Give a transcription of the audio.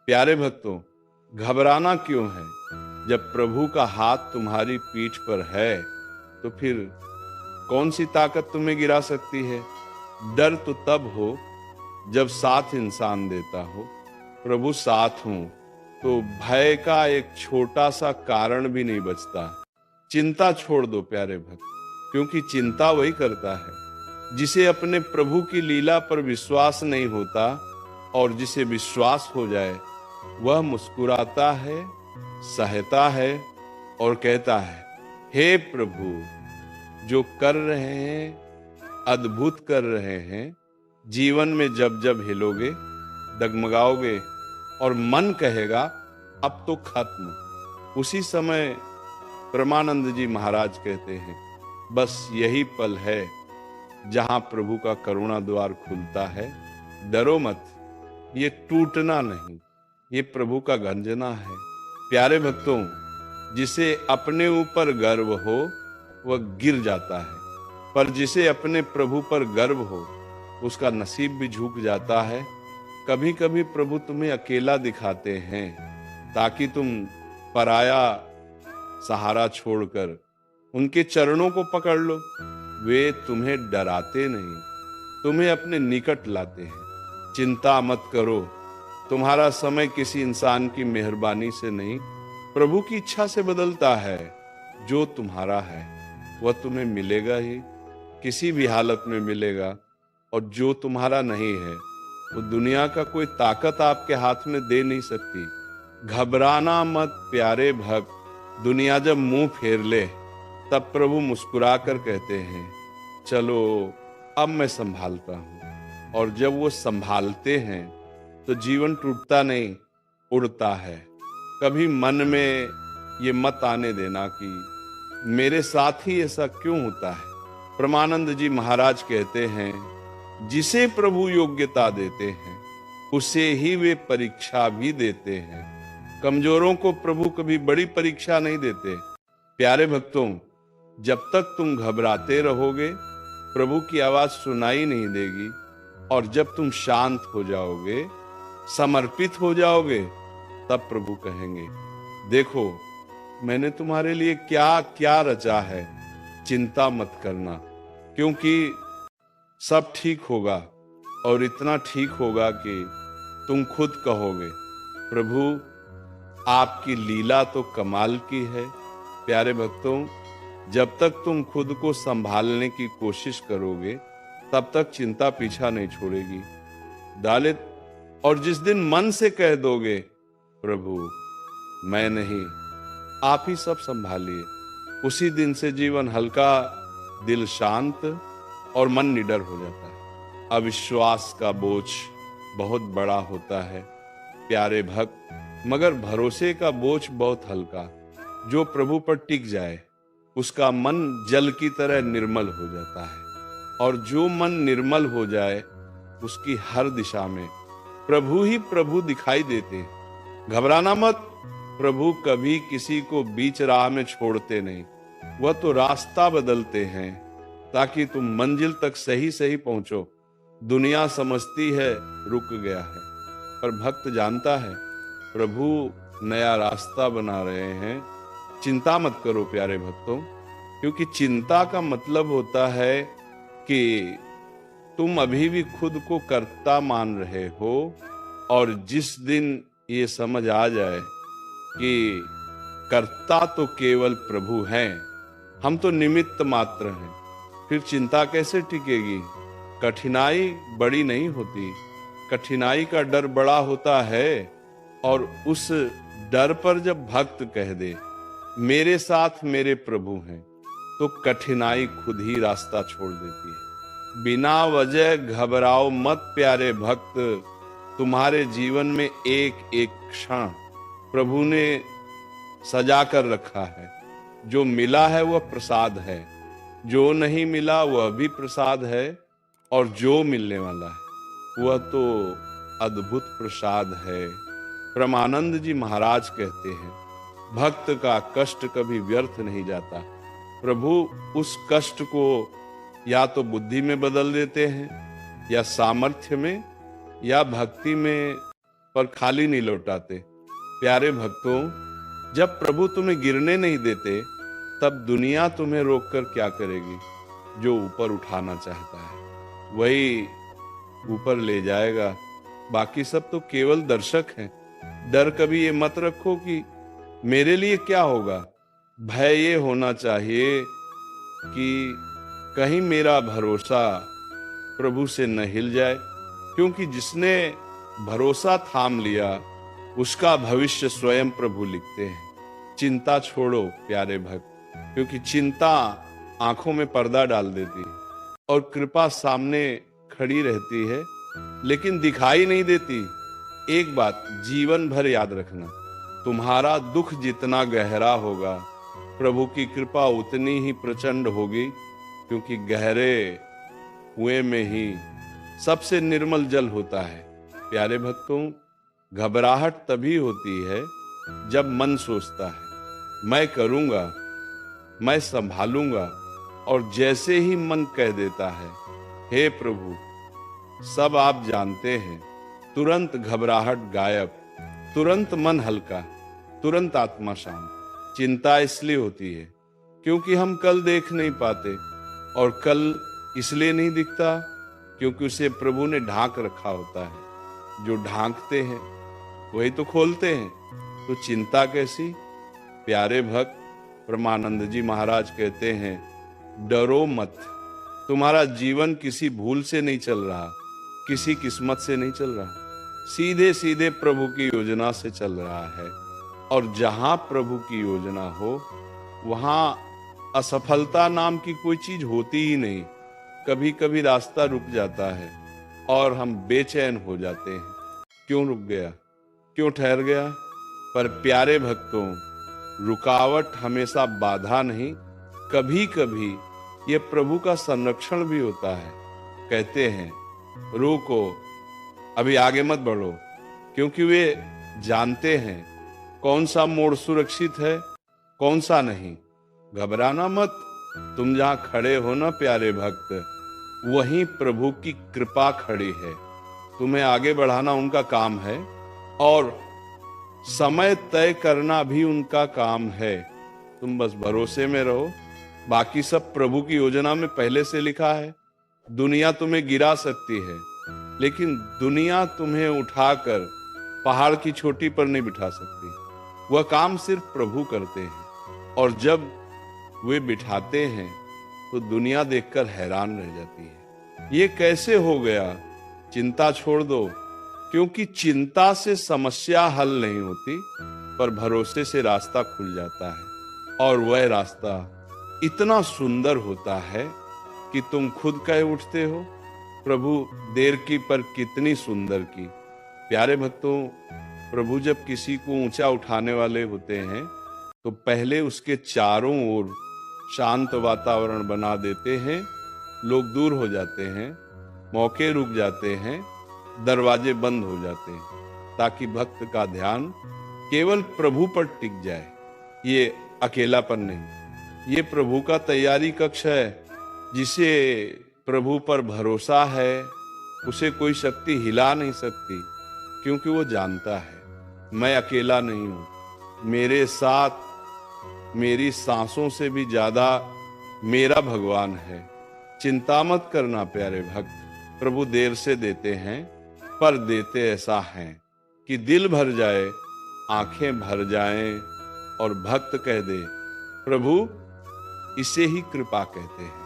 प्यारे भक्तों, घबराना क्यों है? जब प्रभु का हाथ तुम्हारी पीठ पर है, तो फिर कौन सी ताकत तुम्हें गिरा सकती है? डर तो तब हो जब साथ इंसान देता हो। प्रभु साथ हूं तो भय का एक छोटा सा कारण भी नहीं बचता। चिंता छोड़ दो प्यारे भक्त, क्योंकि चिंता वही करता है जिसे अपने प्रभु की लीला पर विश्वास नहीं होता, और जिसे विश्वास हो जाए वह मुस्कुराता है, सहता है और कहता है, हे प्रभु, जो कर रहे हैं अद्भुत कर रहे हैं। जीवन में जब जब हिलोगे, डगमगाओगे और मन कहेगा अब तो खत्म, उसी समय परमानंद जी महाराज कहते हैं, बस यही पल है जहां प्रभु का करुणा द्वार खुलता है। डरो मत, ये टूटना नहीं, ये प्रभु का गंजना है। प्यारे भक्तों, जिसे अपने ऊपर गर्व हो वह गिर जाता है, पर जिसे अपने प्रभु पर गर्व हो उसका नसीब भी झुक जाता है। कभी कभी प्रभु तुम्हें अकेला दिखाते हैं ताकि तुम पराया सहारा छोड़कर उनके चरणों को पकड़ लो। वे तुम्हें डराते नहीं, तुम्हें अपने निकट लाते हैं। चिंता मत करो, तुम्हारा समय किसी इंसान की मेहरबानी से नहीं, प्रभु की इच्छा से बदलता है। जो तुम्हारा है वह तुम्हें मिलेगा ही, किसी भी हालत में मिलेगा। और जो तुम्हारा नहीं है वो दुनिया का कोई ताकत आपके हाथ में दे नहीं सकती। घबराना मत प्यारे भक्त, दुनिया जब मुंह फेर ले तब प्रभु मुस्कुरा कर कहते हैं, चलो अब मैं संभालता हूं। और जब वो संभालते हैं तो जीवन टूटता नहीं, उड़ता है। कभी मन में ये मत आने देना कि मेरे साथ ही ऐसा क्यों होता है। परमानंद जी महाराज कहते हैं, जिसे प्रभु योग्यता देते हैं उसे ही वे परीक्षा भी देते हैं। कमजोरों को प्रभु कभी बड़ी परीक्षा नहीं देते। प्यारे भक्तों, जब तक तुम घबराते रहोगे प्रभु की आवाज सुनाई नहीं देगी, और जब तुम शांत हो जाओगे, समर्पित हो जाओगे, तब प्रभु कहेंगे, देखो मैंने तुम्हारे लिए क्या क्या रचा है, चिंता मत करना, क्योंकि सब ठीक होगा। और इतना ठीक होगा कि तुम खुद कहोगे, प्रभु आपकी लीला तो कमाल की है। प्यारे भक्तों, जब तक तुम खुद को संभालने की कोशिश करोगे तब तक चिंता पीछा नहीं छोड़ेगी। दालित और जिस दिन मन से कह दोगे, प्रभु मैं नहीं, आप ही सब संभालिए, उसी दिन से जीवन हल्का, दिल शांत और मन निडर हो जाता है। अविश्वास का बोझ बहुत बड़ा होता है प्यारे भक्त, मगर भरोसे का बोझ बहुत हल्का। जो प्रभु पर टिक जाए उसका मन जल की तरह निर्मल हो जाता है, और जो मन निर्मल हो जाए उसकी हर दिशा में प्रभु ही प्रभु दिखाई देते हैं। घबराना मत, प्रभु कभी किसी को बीच राह में छोड़ते नहीं, वह तो रास्ता बदलते हैं ताकि तुम मंजिल तक सही सही पहुंचो। दुनिया समझती है रुक गया है, पर भक्त जानता है प्रभु नया रास्ता बना रहे हैं। चिंता मत करो प्यारे भक्तों, क्योंकि चिंता का मतलब होता है कि तुम अभी भी खुद को कर्ता मान रहे हो, और जिस दिन ये समझ आ जाए कि कर्ता तो केवल प्रभु हैं, हम तो निमित्त मात्र हैं, फिर चिंता कैसे टिकेगी। कठिनाई बड़ी नहीं होती, कठिनाई का डर बड़ा होता है। और उस डर पर जब भक्त कह दे, मेरे साथ मेरे प्रभु हैं, तो कठिनाई खुद ही रास्ता छोड़ देती है। बिना वजह घबराओ मत प्यारे भक्त, तुम्हारे जीवन में एक एक क्षण प्रभु ने सजा कर रखा है। जो मिला है वह प्रसाद है, जो नहीं मिला वह भी प्रसाद है, और जो मिलने वाला है वह तो अद्भुत प्रसाद है। परमानंद जी महाराज कहते हैं, भक्त का कष्ट कभी व्यर्थ नहीं जाता। प्रभु उस कष्ट को या तो बुद्धि में बदल देते हैं, या सामर्थ्य में, या भक्ति में पर खाली नहीं लौटाते। प्यारे भक्तों, जब प्रभु तुम्हें गिरने नहीं देते, तब दुनिया तुम्हें रोककर क्या करेगी? जो ऊपर उठाना चाहता है वही ऊपर ले जाएगा, बाकी सब तो केवल दर्शक हैं। डर कभी ये मत रखो कि मेरे लिए क्या होगा। भय ये होना चाहिए कि कहीं मेरा भरोसा प्रभु से न हिल जाए, क्योंकि जिसने भरोसा थाम लिया उसका भविष्य स्वयं प्रभु लिखते हैं। चिंता छोड़ो प्यारे भक्त, क्योंकि चिंता आंखों में पर्दा डाल देती है और कृपा सामने खड़ी रहती है लेकिन दिखाई नहीं देती। एक बात जीवन भर याद रखना, तुम्हारा दुख जितना गहरा होगा, प्रभु की कृपा उतनी ही प्रचंड होगी, क्योंकि गहरे कुएं में ही सबसे निर्मल जल होता है। प्यारे भक्तों, घबराहट तभी होती है जब मन सोचता है मैं करूंगा, मैं संभालूंगा, और जैसे ही मन कह देता है हे प्रभु सब आप जानते हैं, तुरंत घबराहट गायब, तुरंत मन हल्का, तुरंत आत्मा शांत। चिंता इसलिए होती है क्योंकि हम कल देख नहीं पाते, और कल इसलिए नहीं दिखता क्योंकि उसे प्रभु ने ढांक रखा होता है। जो ढांकते हैं वही तो खोलते हैं, तो चिंता कैसी? प्यारे भक्त, परमानंद जी महाराज कहते हैं डरो मत, तुम्हारा जीवन किसी भूल से नहीं चल रहा, किसी किस्मत से नहीं चल रहा, सीधे सीधे प्रभु की योजना से चल रहा है। और जहां प्रभु की योजना हो वहां असफलता नाम की कोई चीज होती ही नहीं। कभी कभी रास्ता रुक जाता है और हम बेचैन हो जाते हैं, क्यों रुक गया, क्यों ठहर गया? पर प्यारे भक्तों, रुकावट हमेशा बाधा नहीं, कभी कभी ये प्रभु का संरक्षण भी होता है। कहते हैं रुको, अभी आगे मत बढ़ो, क्योंकि वे जानते हैं कौन सा मोड़ सुरक्षित है, कौन सा नहीं। घबराना मत, तुम जहां खड़े हो ना प्यारे भक्त, वहीं प्रभु की कृपा खड़ी है। तुम्हें आगे बढ़ाना उनका काम है और समय तय करना भी उनका काम है। तुम बस भरोसे में रहो, बाकी सब प्रभु की योजना में पहले से लिखा है। दुनिया तुम्हें गिरा सकती है, लेकिन दुनिया तुम्हें उठाकर पहाड़ की चोटी पर नहीं बिठा सकती। वह काम सिर्फ प्रभु करते हैं, और जब वे बिठाते हैं तो दुनिया देखकर हैरान रह जाती है, ये कैसे हो गया? चिंता छोड़ दो, क्योंकि चिंता से समस्या हल नहीं होती, पर भरोसे से रास्ता खुल जाता है। और वह रास्ता इतना सुंदर होता है कि तुम खुद कह उठते हो प्रभु देर की पर कितनी सुंदर की। प्यारे भक्तों, प्रभु जब किसी को ऊंचा उठाने वाले होते हैं तो पहले उसके चारों ओर शांत वातावरण बना देते हैं। लोग दूर हो जाते हैं, मौके रुक जाते हैं, दरवाजे बंद हो जाते हैं, ताकि भक्त का ध्यान केवल प्रभु पर टिक जाए। ये अकेलापन नहीं, ये प्रभु का तैयारी कक्ष है। जिसे प्रभु पर भरोसा है उसे कोई शक्ति हिला नहीं सकती, क्योंकि वो जानता है मैं अकेला नहीं हूं, मेरे साथ मेरी सांसों से भी ज्यादा मेरा भगवान है। चिंता मत करना प्यारे भक्त, प्रभु देर से देते हैं पर देते ऐसा है कि दिल भर जाए, आंखें भर जाएं और भक्त कह दे प्रभु इसे ही कृपा कहते हैं।